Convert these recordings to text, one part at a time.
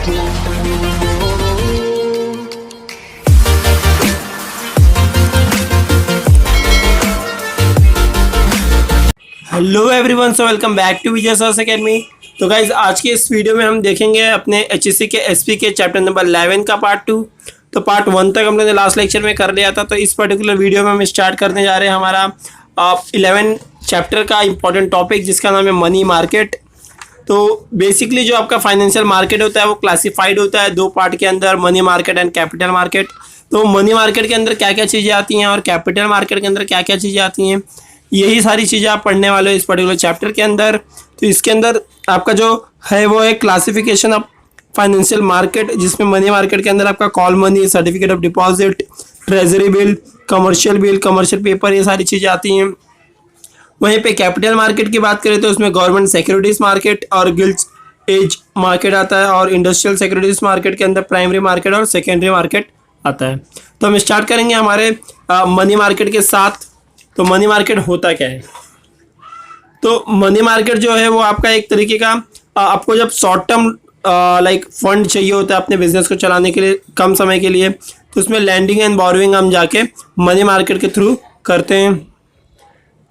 Hello everyone, so welcome back to Vijay सॉस academy. तो guys आज के इस वीडियो में हम देखेंगे अपने एचएससी के एसपी के चैप्टर नंबर 11 का पार्ट 2। तो पार्ट 1 तक हमने लास्ट लेक्चर में कर लिया था। तो इस पर्टिकुलर वीडियो में हम स्टार्ट करने जा रहे हैं हमारा 11 चैप्टर का इंपॉर्टेंट टॉपिक, जिसका नाम है मनी मार्केट। तो बेसिकली जो आपका फाइनेंशियल मार्केट होता है वो क्लासिफाइड होता है दो पार्ट के अंदर, money market and capital market. तो मनी मार्केट के अंदर क्या क्या चीज़ें आती हैं और कैपिटल मार्केट के अंदर क्या क्या चीज़ें आती हैं, यही सारी चीज़ें आप पढ़ने वाले हो इस पर्टिकुलर चैप्टर के अंदर। तो इसके अंदर आपका जो है वो है क्लासिफिकेशन ऑफ फाइनेंशियल मार्केट, जिसमें मनी मार्केट के अंदर आपका call money, certificate of deposit, treasury bill, commercial paper, ये सारी चीज़ें आती हैं। वहीं पे कैपिटल मार्केट की बात करें तो उसमें गवर्नमेंट सिक्योरिटीज़ मार्केट और गिल्ड एज मार्केट आता है, और इंडस्ट्रियल सिक्योरिटीज़ मार्केट के अंदर प्राइमरी मार्केट और सेकेंडरी मार्केट आता है। तो हम स्टार्ट करेंगे हमारे मनी मार्केट के साथ। तो मनी मार्केट होता क्या है? तो मनी मार्केट जो है वो आपका एक तरीके का आपको जब शॉर्ट टर्म लाइक फंड चाहिए होता है अपने बिजनेस को चलाने के लिए कम समय के लिए, तो उसमें लैंडिंग एंड बोरोइंग हम जाके मनी मार्केट के थ्रू करते हैं।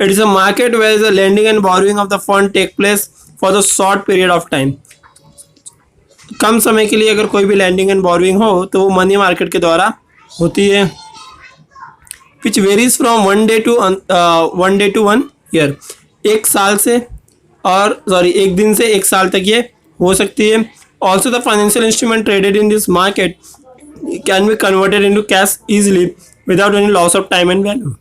It is a market where the lending and borrowing of the fund take place for the short period of time. कम समय के लिए अगर कोई भी लैंडिंग एंड बोरोइंग हो तो वो मनी मार्केट के द्वारा होती है। विच varies from 1 day to 1 year, एक साल से एक दिन से एक साल तक ये हो सकती है। Also the financial instrument traded in this market can be converted into cash easily without any loss of time and value.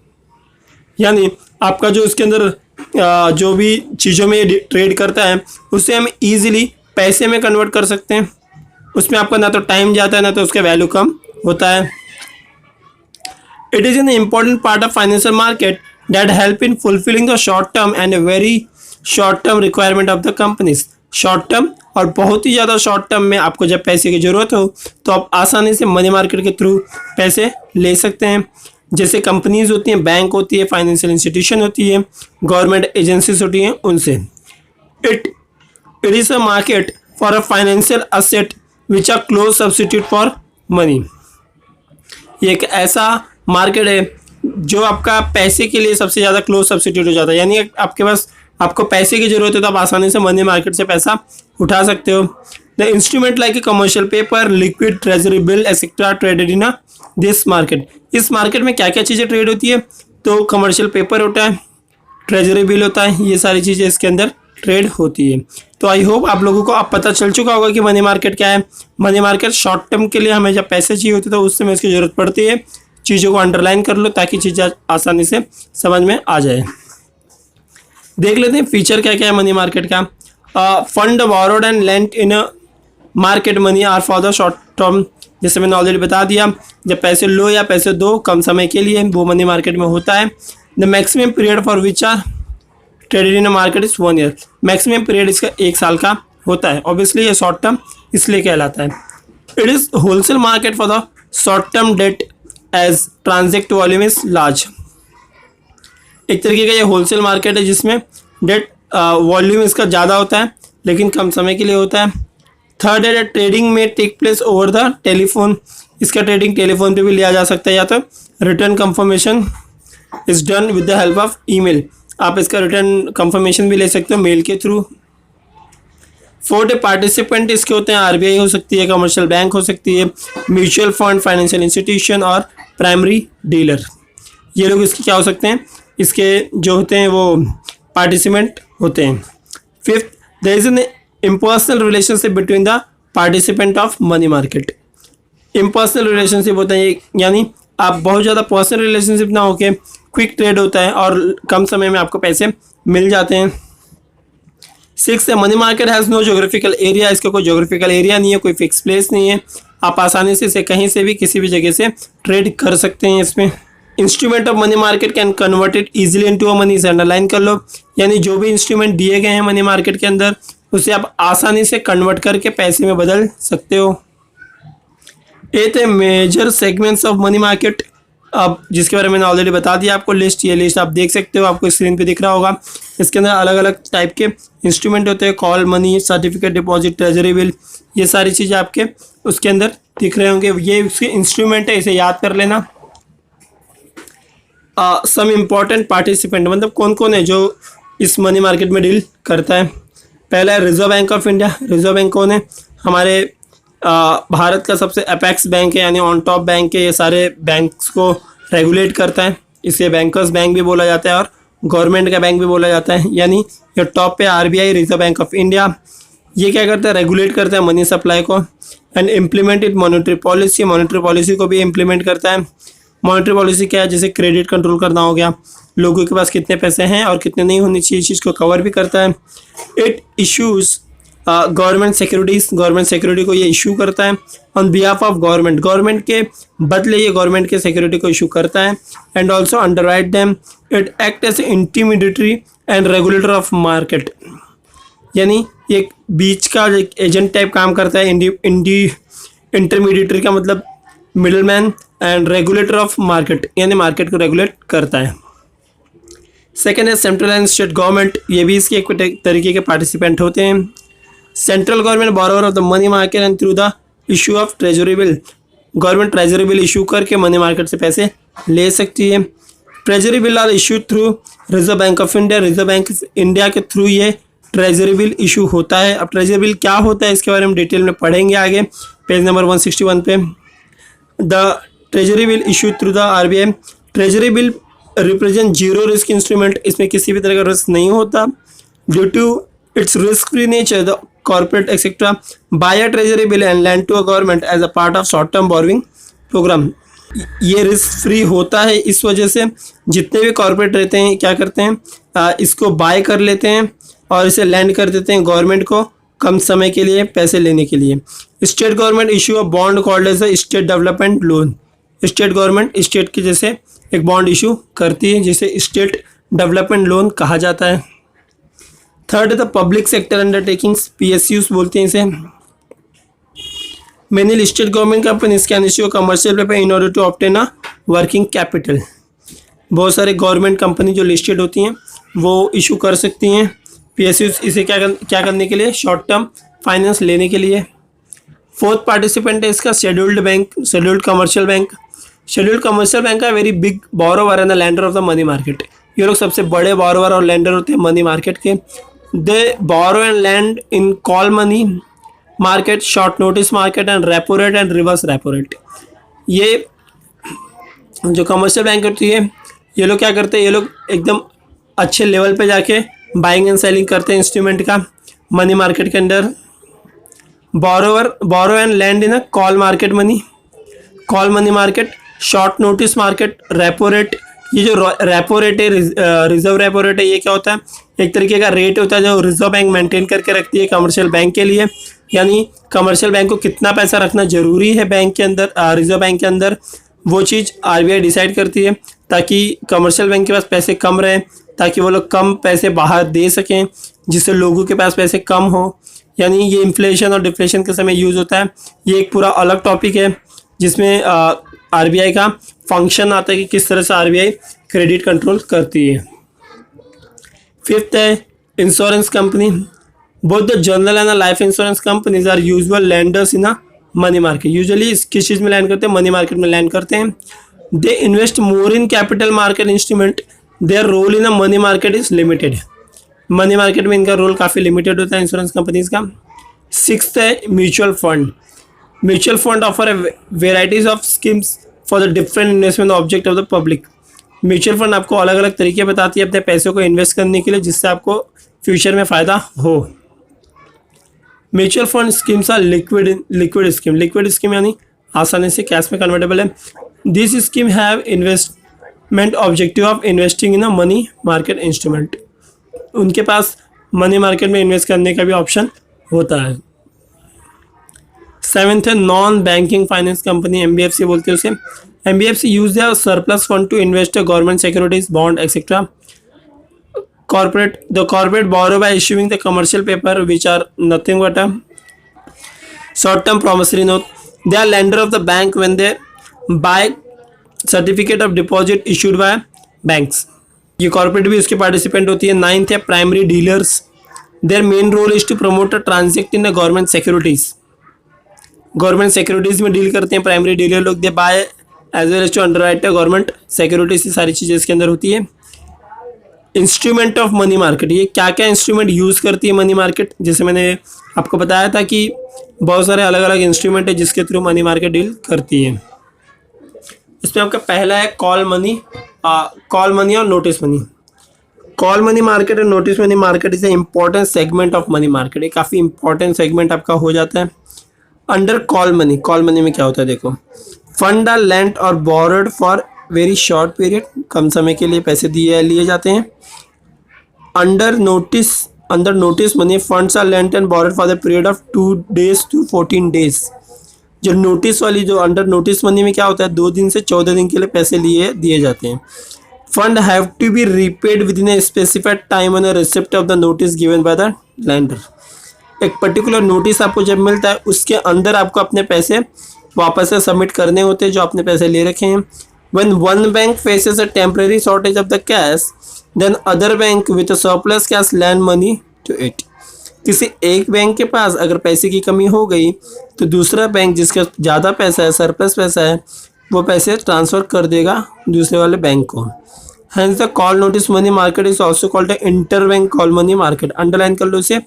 यानी आपका जो इसके अंदर जो भी चीज़ों में ये ट्रेड करता है उससे हम इजीली पैसे में कन्वर्ट कर सकते हैं। उसमें आपका ना तो टाइम जाता है ना तो उसका वैल्यू कम होता है। It is an important part of financial market that help in fulfilling the short term and a very short term requirement of the companies. Short term और बहुत ही ज़्यादा शॉर्ट टर्म में आपको जब पैसे की ज़रूरत हो तो आप आसानी से मनी मार्केट के थ्रू पैसे ले सकते हैं। जैसे कंपनीज होती हैं, बैंक होती है, फाइनेंशियल इंस्टीट्यूशन होती है, गवर्नमेंट एजेंसीज होती हैं, उनसे। It is a market for a financial asset which are close substitute for money. ये एक ऐसा मार्केट है जो आपका पैसे के लिए सबसे ज़्यादा क्लोज सब्सिट्यूट हो जाता है। यानी आपके पास आपको पैसे की ज़रूरत है तो आप आसानी से मनी मार्केट से पैसा उठा सकते हो। The instrument like a commercial paper, liquid, treasury bill etcetera traded in this market. इस मार्केट में क्या क्या चीज़ें ट्रेड होती है? तो कमर्शियल पेपर होता है, ट्रेजरी बिल होता है, ये सारी चीज़ें इसके अंदर ट्रेड होती है। तो आई होप आप लोगों को अब पता चल चुका होगा कि मनी मार्केट क्या है। मनी मार्केट शॉर्ट टर्म के लिए हमें जब पैसे चाहिए होते तो उस समय इसकी ज़रूरत पड़ती है। चीज़ों को अंडरलाइन कर लो ताकि चीज़ें आसानी से समझ में आ जाए। देख लेते हैं फीचर क्या क्या है मनी मार्केट का। Fund borrowed and lent in market money are for the short term. जैसे मैंने ऑलरेडी बता दिया, जब पैसे लो या पैसे दो कम समय के लिए, वो मनी मार्केट में होता है। The maximum period for which are traded in market is 1 year। Maximum period इसका 1 साल का होता है। ऑब्वियसली ये शॉर्ट टर्म इसलिए कहलाता है। It is wholesale market for the short term debt as transact volume is large. एक तरीके का ये होलसेल मार्केट है जिसमें डेट वॉल्यूम इसका ज़्यादा होता है लेकिन कम समय के लिए होता है। थर्ड है ट्रेडिंग में take place over the telephone. इसका ट्रेडिंग टेलीफोन पे भी लिया जा सकता है या तो return confirmation is done with the help of email. आप इसका रिटर्न कंफर्मेशन भी ले सकते हो मेल के थ्रू। फोर्थ पार्टिसिपेंट इसके होते हैं आरबीआई हो सकती है, कमर्शियल बैंक हो सकती है, म्यूचुअल फंड, फाइनेंशियल इंस्टीट्यूशन और प्राइमरी डीलर। ये लोग इसके क्या हो सकते हैं? इसके जो होते हैं वो पार्टिसिपेंट होते हैं। Fifth, there is an impersonal relationship between the participant of money market. Impersonal relationship होता है, यानी आप बहुत ज़्यादा पर्सनल रिलेशनशिप ना होके क्विक ट्रेड होता है और कम समय में आपको पैसे मिल जाते हैं। 6 है money market has no geographical area. इसका कोई जोग्राफिकल एरिया नहीं है, कोई फिक्स प्लेस नहीं है। आप आसानी से इसे कहीं से भी किसी भी जगह से ट्रेड कर सकते हैं इसमें। Instrument of money market can convert it easily into a money. इसे अंडरलाइन कर लो। यानी जो भी इंस्ट्रूमेंट दिए गए हैं मनी मार्केट के अंदर उसे आप आसानी से कन्वर्ट करके पैसे में बदल सकते हो। 8 है major segments of money market. अब जिसके बारे में मैंने ऑलरेडी बता दिया आपको लिस्ट, ये लिस्ट आप देख सकते हो, आपको स्क्रीन पे दिख रहा होगा। इसके अंदर अलग अलग टाइप के इंस्ट्रूमेंट होते हैं, call money, certificate deposit, treasury bill, ये सारी चीज़ें आपके उसके अंदर दिख रहे होंगे। ये उसके इंस्ट्रूमेंट है, इसे याद कर लेना। सम इम्पॉर्टेंट पार्टिसिपेंट, मतलब कौन कौन है जो इस मनी मार्केट में डील करता है। पहला है reserve Bank of India. Reserve bank कौन है? हमारे भारत का सबसे अपेक्स बैंक है, यानी ऑन टॉप बैंक है। ये सारे बैंक्स को रेगुलेट करता है, इसे बैंकर्स बैंक भी बोला जाता है और गवर्नमेंट का बैंक भी बोला जाता है। यानी ये टॉप पे RBI, reserve Bank of India. ये क्या करता है? रेगुलेट करता है मनी सप्लाई को and implement it monetary policy. Monetary policy को भी इम्प्लीमेंट करता है। मॉनेटरी पॉलिसी क्या है? जैसे क्रेडिट कंट्रोल करना हो गया, लोगों के पास कितने पैसे हैं और कितने नहीं होनी चाहिए, इस चीज़ को कवर भी करता है। It issues government securities, government security को ये इशू करता है on behalf of government, government के बदले ये गवर्नमेंट के सिक्योरिटी को इशू करता है। And also underwrite them. It act as intermediary and regulator of market, यानी ये बीच का एक एजेंट टाइप काम करता है। इंटरमीडिएटरी का मतलब middle man, and regulator of market, यानी मार्केट को रेगुलेट करता है। सेकेंड है सेंट्रल एंड स्टेट गवर्नमेंट, ये भी इसके एक तरीके के पार्टिसिपेंट होते हैं। Central government borrower of the money market and through the issue of treasury bill, government treasury bill issue करके मनी मार्केट से पैसे ले सकती है। Treasury bill are issue through Reserve Bank of India, Reserve Bank of India के थ्रू ये treasury bill issue होता है। अब ट्रेजरी बिल क्या होता है इसके बारे में डिटेल में पढ़ेंगे आगे, पेज नंबर 161 पे। The treasury bill issue through the RBI, treasury bill represent zero risk instrument, इसमें किसी भी तरह का रिस्क नहीं होता। Due to its risk free nature the corporate etcetera buy a treasury bill and lend to a government as a part of short term borrowing programme. ये risk free होता है, इस वजह से जितने भी कॉर्पोरेट रहते हैं क्या करते हैं, इसको बाय कर लेते हैं और इसे लैंड कर देते हैं गवर्नमेंट को कम समय के लिए पैसे लेने के लिए। State government issue a bond called as a state development loan, state government state के जैसे एक बॉन्ड इशू करती है जिसे स्टेट डेवलपमेंट लोन कहा जाता है। थर्ड है the public sector undertakings, PSUs बोलते हैं इसे। Many listed government companies can issue a commercial paper in order to obtain a working capital. बहुत सारे गवर्नमेंट कंपनी जो लिस्टेड होती हैं वो इशू कर सकती हैं पीएसयूज, इसे क्या करने के लिए? शॉर्ट टर्म फाइनेंस लेने के लिए। फोर्थ पार्टिसिपेंट है इसका scheduled bank, scheduled commercial bank. Scheduled commercial bank का very big borrower and the lender of the money market, ये लोग सबसे बड़े बोरोवर और लैंडर होते हैं मनी मार्केट के। They borrow and lend in call money market, short notice market and repo rate and reverse repo rate. ये जो कमर्शियल बैंक होती है ये लोग क्या करते हैं, ये लोग एकदम अच्छे लेवल पे जाके बाइंग एंड सेलिंग करते हैं इंस्ट्रूमेंट का मनी मार्केट के अंदर। Borrow and lend in a call market money, call money market, short notice market, repo rate. ये जो रेपो रेट है, रिजर्व रेपो रेट है, ये क्या होता है? एक तरीके का रेट होता है जो रिजर्व बैंक मेंटेन करके रखती है कमर्शियल बैंक के लिए, यानी कमर्शियल बैंक को कितना पैसा रखना जरूरी है बैंक के अंदर, रिजर्व बैंक के अंदर, वो चीज़ आरबीआई डिसाइड करती है ताकि कमर्शियल बैंक के पास पैसे कम रहे, ताकि वो लोग कम पैसे बाहर दे सकें जिससे लोगों के पास पैसे कम हो। यानी ये इन्फ्लेशन और डिफ्लेशन के समय यूज़ होता है। ये एक पूरा अलग टॉपिक है जिसमें आरबीआई का फंक्शन आता है कि किस तरह से आरबीआई क्रेडिट कंट्रोल करती है। फिफ्थ है insurance company. Both the general and life insurance companies are usual lenders in a money market. Usually किस चीज़ में लैंड करते हैं? मनी मार्केट में लैंड करते हैं। They invest more in capital market instrument, their role in a money market is limited. Money market में इनका रोल काफ़ी लिमिटेड होता है इंश्योरेंस कंपनीज का। सिक्स्थ है mutual fund. Mutual fund offer varieties of schemes for the different investment object of the public. Mutual fund आपको अलग अलग तरीके बताती है अपने पैसों को इन्वेस्ट करने के लिए जिससे आपको फ्यूचर में फ़ायदा हो। Mutual fund schemes are liquid scheme. Liquid scheme यानी आसानी से कैश में कन्वर्टेबल है। This scheme have investment objective of investing in a money market instrument. उनके पास मनी मार्केट में इन्वेस्ट करने का भी ऑप्शन होता है। सेवेंथ है non banking finance company, NBFC बोलते हैं उसे। NBFC use their surplus fund to invest government securities, bond etcetera. The corporate borrow by issuing the commercial paper which are nothing but a short-term promissory note. They are lender of the bank when they buy certificate of deposit issued by banks, ये corporate भी उसके participant होती है। 9th है primary dealers, their main role is to promote a transact in government securities, government securities में deal करते हैं primary dealer लोग। They buy as well as to underwrite government securities, ये सारी चीज़ें इसके अंदर होती है। इंस्ट्रूमेंट ऑफ मनी मार्केट, ये क्या क्या इंस्ट्रूमेंट यूज़ करती है मनी मार्केट, जैसे मैंने आपको बताया था कि बहुत सारे अलग अलग इंस्ट्रूमेंट है जिसके थ्रू मनी मार्केट डील करती है। इसमें आपका पहला है कॉल मनी और notice money. Call money market और notice money market is a important segment of money market, ये काफ़ी इंपॉर्टेंट सेगमेंट आपका हो जाता है। अंडर कॉल मनी में क्या होता है देखो, फंड आर लेंट और borrowed for very short period, कम समय के लिए पैसे लिए जाते हैं। Under notice money funds are lent and borrowed for the period of 2 days to 14 days। जो नोटिस वाली, जो अंडर नोटिस मनी में क्या होता है, 2 दिन से 14 दिन के लिए पैसे दिए जाते हैं। Fund have to be repaid within a specified time on the receipt of the notice given by the lender. एक पर्टिकुलर नोटिस आपको जब मिलता है उसके अंदर आपको अपने पैसे वापस से सबमिट करने होते हैं जो आपने पैसे ले रखे हैं। When one bank faces a temporary shortage of the cash, then other bank with a surplus cash lend money to it। किसी एक बैंक के पास अगर पैसे की कमी हो गई तो दूसरा बैंक जिसका ज़्यादा पैसा है, सरप्लस पैसा है, वो पैसे ट्रांसफ़र कर देगा दूसरे वाले बैंक को। Hence the call notice money market is also called a interbank call money market। Underline कर लो इसे,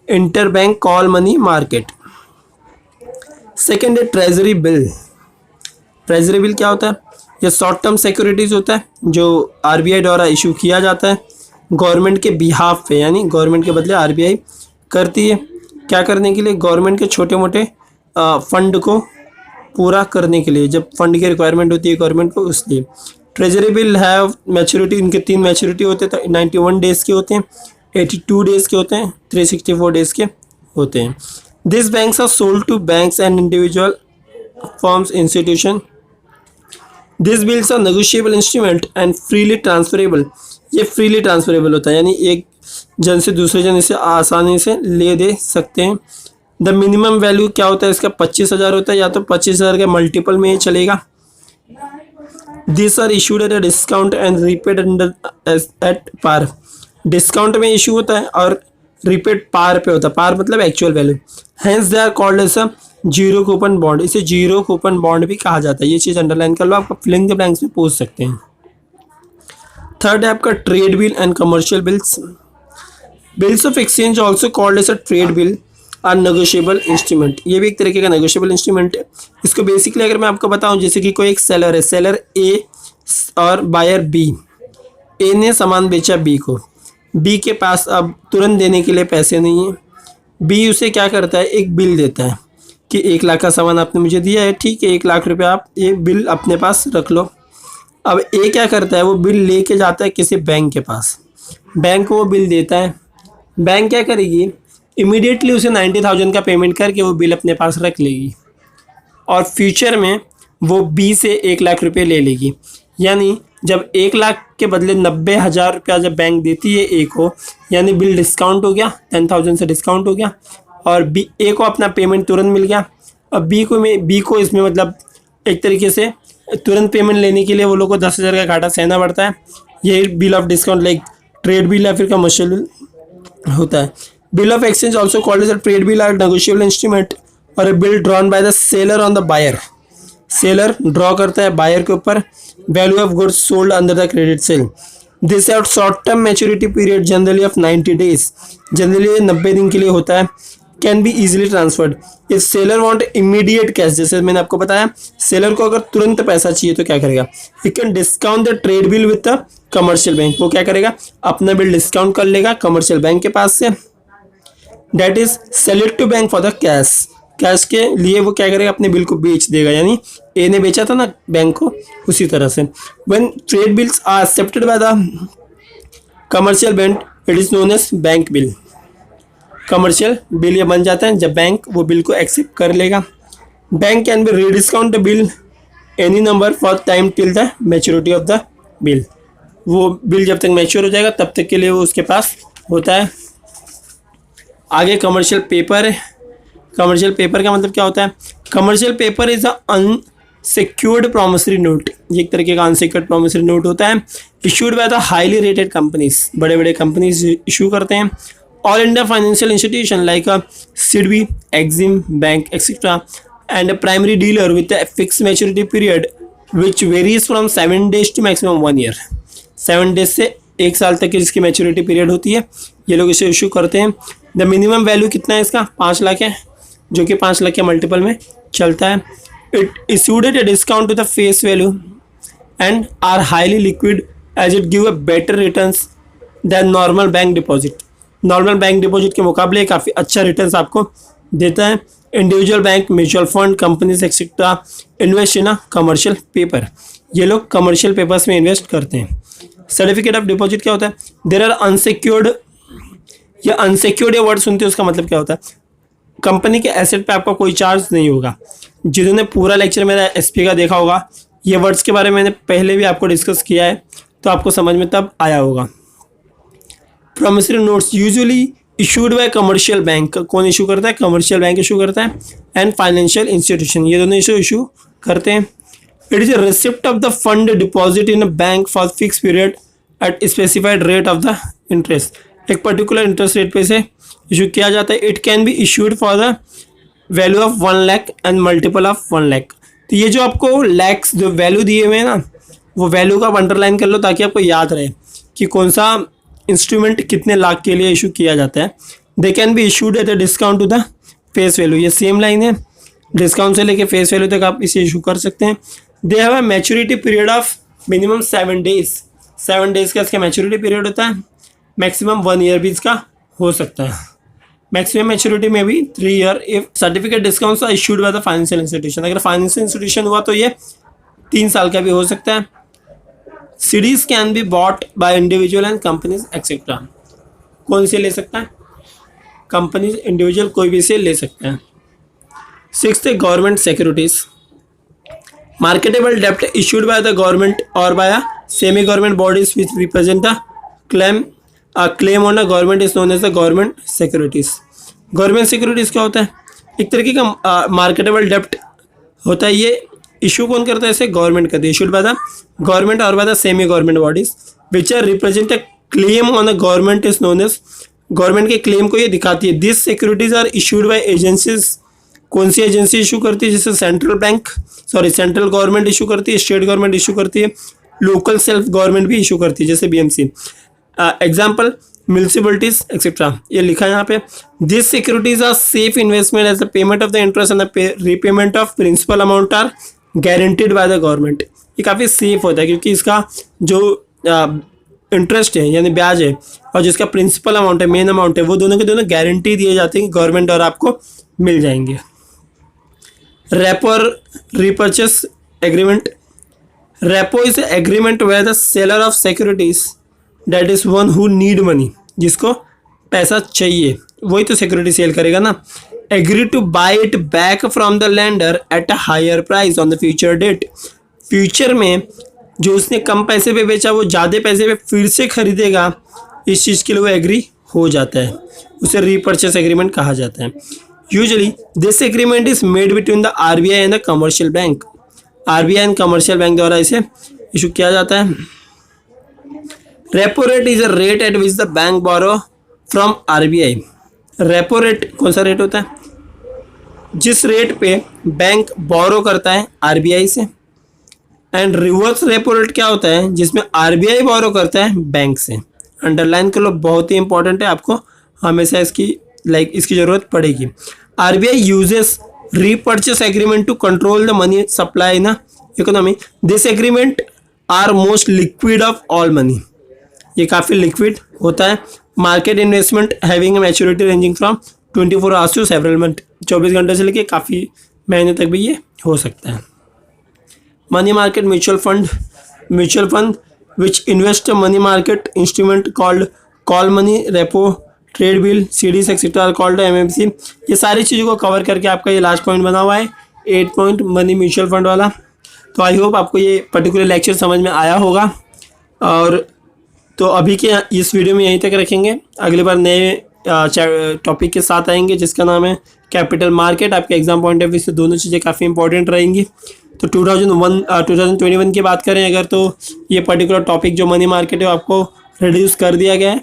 interbank call money market. Second है ट्रेजरी बिल। ट्रेजरी बिल क्या होता है, ये शॉर्ट टर्म सिक्योरिटीज़ होता है जो आरबीआई द्वारा इशू किया जाता है गवर्नमेंट के बिहाफ पे, यानी गवर्नमेंट के बदले आरबीआई करती है। क्या करने के लिए, गवर्नमेंट के छोटे मोटे फंड को पूरा करने के लिए, जब फंड की रिक्वायरमेंट होती है गवर्नमेंट को, उसलिए। ट्रेजरी बिल हैव मैच्योरिटी, इनके 3 मैच्योरिटी होते हैं, 91 डेज़ के होते हैं, 82 डेज़ के होते हैं, 364 डेज़ के होते हैं। This banks are sold to banks and individual firms institution. This bills are negotiable instrument and freely transferable. ये फ्रीली ट्रांसफरेबल होता है, यानी एक जन से दूसरे जन इसे आसानी से ले दे सकते हैं। द मिनिमम वैल्यू क्या होता है इसका, 25,000 होता है, या तो 25,000 के मल्टीपल में ही चलेगा। This are issued at a discount and repaid at par. Discount में इशू होता है और रिपेड पार पे होता है, पार मतलब actual value. Hence they are called as a zero coupon bond, इसे जीरो कूपन बॉन्ड भी कहा जाता है। ये चीज़ अंडरलाइन कर लो, आपका फिलिंग द ब्लैंक्स में पूछ सकते हैं। थर्ड है आपका trade bill and commercial bills. Bills of exchange also called as a trade bill are negotiable instrument, ये भी एक तरीके का नेगोशिएबल इंस्ट्रूमेंट है। इसको बेसिकली अगर मैं आपको बताऊं, जैसे कि कोई एक सेलर है, सेलर ए और बायर बी। ए ने सामान बेचा बी को, बी के पास अब तुरंत देने के लिए पैसे नहीं है। बी उसे क्या करता है, एक बिल देता है कि 1 लाख का सामान आपने मुझे दिया है, ठीक है, 1 लाख रुपये आप ये बिल अपने पास रख लो। अब ए क्या करता है, वो बिल लेके जाता है किसी बैंक के पास, बैंक को वो बिल देता है। बैंक क्या करेगी, इमीडिएटली उसे 90,000 का पेमेंट करके वो बिल अपने पास रख लेगी और फ्यूचर में वो बी से 1 लाख रुपये ले लेगी। यानी जब 1 लाख के बदले 90,000 रुपया जब बैंक देती है ए को, यानी बिल डिस्काउंट हो गया, 10,000 से डिस्काउंट हो गया और बी ए को अपना पेमेंट तुरंत मिल गया। अब बी को इसमें मतलब एक तरीके से तुरंत पेमेंट लेने के लिए वो लोग को 10,000 का घाटा सहना पड़ता है। यही bill of discount like trade bill या फिर कमर्शियल बिल होता है। Bill of exchange also called as a trade bill are negotiable instrument और a bill drawn by the seller on the buyer. Seller draw करता है buyer के ऊपर value of goods sold under the credit sale. This have short term maturity period generally of 90 days, generally 90 दिन के लिए होता है। Can be easily transferred if seller want immediate cash, जैसे मैंने आपको बताया सेलर को अगर तुरंत पैसा चाहिए तो क्या करेगा, he can discount the trade bill with the commercial bank. वो क्या करेगा, अपना बिल डिस्काउंट कर लेगा कमर्शियल बैंक के पास से, that is sell it to bank for the cash. Cash के लिए वो क्या करेगा, अपने बिल को बेच देगा, यानी ए ने बेचा था ना बैंक को, उसी तरह से। When trade bills are accepted by the commercial bank it is known as bank bill. Commercial bill ये बन जाता है जब बैंक वो बिल को एक्सेप्ट कर लेगा। Bank can be rediscount the bill any number for time till the maturity of the bill. वो बिल जब तक मैच्योर हो जाएगा तब तक के लिए वो उसके पास होता है। आगे कमर्शियल पेपर है। कमर्शियल पेपर का मतलब क्या होता है, commercial paper is a secured promissory note, ये एक तरीके का अनसिक्योर्ड प्रोमिसरी नोट होता है, issued by the highly rated companies, बड़े बड़े कंपनीज इशू करते हैं। All India financial institution like SIDBI, EXIM bank etcetera, and primary dealer with a fix maturity period which varies from 7 days to maximum 1 year। 7 days से 1 साल तक की जिसकी maturity period होती है, ये लोग इसे इशू करते हैं। द मिनिमम वैल्यू कितना है इसका, 5 लाख है, जो कि 5 लाख के मल्टीपल में चलता है। It issued at a discount to the face value and are highly liquid as it give a better returns than normal bank deposit। Normal bank deposit के मुकाबले काफ़ी अच्छा रिटर्न्स आपको देता है। Individual bank, mutual fund, companies etcetera invest in a commercial paper, ये लोग commercial papers में इन्वेस्ट करते हैं। सर्टिफिकेट ऑफ डिपॉजिट क्या होता है, देर आर अनसिक्योर्ड, या अनसिक्योर्ड, या वर्ड सुनते हो उसका मतलब क्या होता है, कंपनी के एसेट पे आपका कोई चार्ज नहीं होगा। जिन्होंने पूरा लेक्चर मेरा एसपी का देखा होगा, ये वर्ड्स के बारे में मैंने पहले भी आपको डिस्कस किया है, तो आपको समझ में तब आया होगा। Promissory notes usually issued by commercial bank, कौन इशू करता है, कमर्शियल बैंक इशू करता है, एंड फाइनेंशियल इंस्टीट्यूशन, ये दोनों इशू करते हैं। It is a receipt of the fund deposit in a bank for fix period eight specified rate of the interest, एक पर्टिकुलर इंटरेस्ट रेट पे से इशू किया जाता है। It can be issued for the value of 1 lakh and multiple of 1 lakh. तो ये जो आपको लैक्स जो वैल्यू दिए हुए हैं ना, वो वैल्यू का आप अंडरलाइन कर लो ताकि आपको याद रहे कि कौन सा इंस्ट्रूमेंट कितने लाख के लिए इशू किया जाता है। They can be issued at a discount to the face value, ये सेम लाइन है, डिस्काउंट से लेके फेस वैल्यू तक आप इसे इशू कर सकते हैं। They have a maturity period of minimum 7 days, 7 days का इसका मैच्योरिटी पीरियड होता है, मैक्सिमम 1 year भी इसका हो सकता है। मैक्सिमम मैच्योरिटी में भी 3 year। If certificate discounts are issued by the financial institution, अगर फाइनेंशियल इंस्टीट्यूशन हुआ तो ये 3 साल का भी हो सकता है। CDs can be bought by individual and companies etcetera, कौन से ले सकता है, कंपनीज, इंडिविजुअल, कोई भी से ले सकते हैं। 6th, गवर्नमेंट सिक्योरिटीज, मार्केटेबल डेप्ट इशूड बाय द गवर्नमेंट और by semi government bodies which represent the claim on the government is known as the government securities. Government securities क्या होता है, एक तरीके का मार्केटेबल डेप्ट होता है, ये इशू कौन करता है, इसे गवर्नमेंट करती है, इशूड बाय द गवर्नमेंट और by the semi government bodies which are represent a claim on the government is known as, government के क्लेम को ये दिखाती है। This securities are issued by agencies, कौन सी एजेंसी इशू करती है, जैसे सेंट्रल गवर्नमेंट इशू करती है, स्टेट गवर्नमेंट इशू करती है, लोकल सेल्फ गवर्नमेंट भी इशू करती है जैसे बीएमसी, एग्जाम्पल म्यूनिसिपलिटीज एक्सेट्रा, ये लिखा है यहाँ पे। This securities are safe investment as the payment of the interest and the repayment of principal amount are guaranteed by the government. ये काफ़ी सेफ होता है क्योंकि इसका जो इंटरेस्ट है यानी ब्याज है और जिसका प्रिंसिपल अमाउंट है, मेन अमाउंट है, वो दोनों के दोनों गारंटी दिए जाते हैं कि गवर्नमेंट और आपको मिल जाएंगे। रेपो और repurchase agreement, repo is agreement where the seller of securities that is one who need money, जिसको पैसा चाहिए वही तो सिक्योरिटी सेल करेगा ना, agree to buy it back from the lender at a higher price on the future date. Future में जो उसने कम पैसे पे बेचा वो ज़्यादा पैसे पे फिर से खरीदेगा, इस चीज़ के लिए वो एग्री हो जाता है, उसे रीपर्चेस एग्रीमेंट कहा जाता है। Usually this agreement is made between the RBI and the commercial bank, RBI and commercial bank द्वारा इसे इशू किया जाता है। Repo rate is a rate at which the bank borrow from RBI. Repo rate कौन सा rate होता है, जिस रेट पे बैंक बोरो करता है आरबीआई से, एंड रिवर्स रेपो रेट क्या होता है, जिसमें आरबीआई बोरो करता है बैंक से। अंडरलाइन कर लो, बहुत ही इंपॉर्टेंट है, आपको हमेशा इसकी इसकी ज़रूरत पड़ेगी। RBI uses repurchase agreement to control the money supply in economy. This agreement are most liquid of all money, ये काफ़ी लिक्विड होता है। Market investment having maturity ranging from 24 hours to several month, 24 घंटे से लेके काफ़ी महीने तक भी ये हो सकता है। Money market mutual fund which invest money market instrument called call money, repo, trade bill, CDs etcetera called MMC. ये सारी चीज़ों को कवर करके आपका ये लास्ट पॉइंट बना हुआ है 8 पॉइंट मनी म्यूचुअल फंड वाला। तो आई होप आपको ये पर्टिकुलर लेक्चर समझ में आया होगा, और तो अभी के इस वीडियो में यहीं तक रखेंगे। अगली बार नए टॉपिक के साथ आएंगे जिसका नाम है कैपिटल मार्केट। आपके एग्जाम पॉइंट ऑफ व्यू से दोनों चीज़ें काफ़ी इंपॉर्टेंट रहेंगी। तो 2021 की बात करें अगर, तो ये पर्टिकुलर टॉपिक जो मनी मार्केट है वो आपको रिड्यूस कर दिया गया है,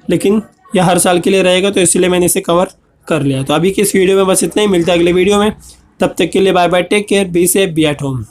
लेकिन यह हर साल के लिए रहेगा, तो इसलिए मैंने इसे कवर कर लिया। तो अभी की इस वीडियो में बस इतना ही, मिलता है अगले वीडियो में। तब तक के लिए bye bye, take care, be safe, be at home.